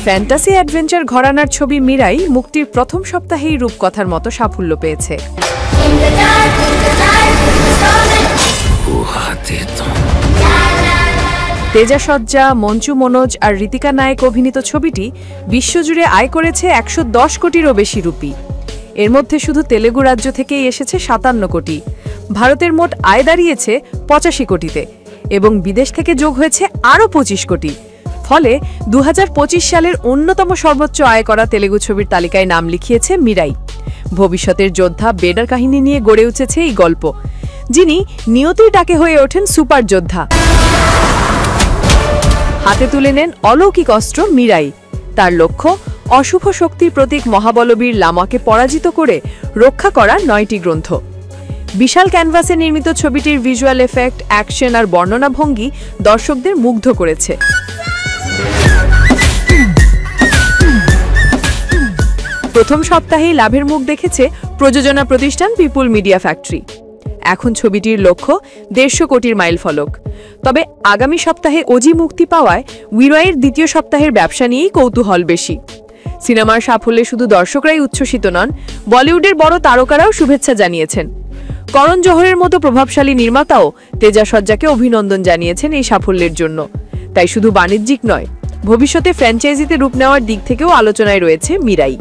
Fantasy adventure ঘরানার ছবি Mirae মুক্তির প্রথম সপ্তাহেই রূপকথার মতো সাফল্য পেয়েছে। তেজা সজ্জা, মঞ্জু মনোজ আর ঋতিকা নায়েক অভিনীত ছবিটি বিশ্বজুড়ে আয় করেছে ১১০ কোটিরও বেশি রুপি। এর মধ্যে শুধু তেলেগু রাজ্য থেকেই এসেছে ৫৭ কোটি। ভারতের মোট আয় দাঁড়িয়েছে ৮৫ কোটিতে এবং বিদেশ থেকে যোগ হয়েছে আরও ২৫ কোটি। ফলে ২০২৫ সালের অন্যতম সর্বোচ্চ আয় করা তেলেগু ছবির তালিকায় নাম লিখিয়েছে মিরাই। ভবিষ্যতের যোদ্ধা বেডার কাহিনী নিয়ে গড়ে উঠেছে এই গল্প, যিনি নিয়তির ডাকে হয়ে ওঠেন সুপার যোদ্ধা। হাতে তুলে নেন অলৌকিক অস্ত্র মিরাই। তার লক্ষ্য অশুভ শক্তির প্রতীক মহাবলবীর লামাকে পরাজিত করে রক্ষা করা ৯টি গ্রন্থ। বিশাল ক্যানভাসে নির্মিত ছবিটির ভিজুয়াল এফেক্ট, অ্যাকশন আর বর্ণনা ভঙ্গি দর্শকদের মুগ্ধ করেছে। প্রথম সপ্তাহেই লাভের মুখ দেখেছে প্রযোজনা প্রতিষ্ঠান পিপুল মিডিয়া ফ্যাক্টরি। এখন ছবিটির লক্ষ্য ১৫০ কোটির মাইলফলক। তবে আগামী সপ্তাহে ওজি মুক্তি পাওয়ায় উইরাইয়ের দ্বিতীয় সপ্তাহের ব্যবসা নিয়েই কৌতূহল বেশি। সিনেমার সাফল্যে শুধু দর্শকরাই উচ্ছ্বসিত নন, বলিউডের বড় তারকারাও শুভেচ্ছা জানিয়েছেন। করণ জোহরের মতো প্রভাবশালী নির্মাতাও তেজা সজ্জাকে অভিনন্দন জানিয়েছেন এই সাফল্যের জন্য। তাই শুধু বাণিজ্যিক নয়, ভবিষ্যতে ফ্র্যাঞ্চাইজিতে রূপ নেওয়ার দিক থেকেও আলোচনায় রয়েছে মিরাই।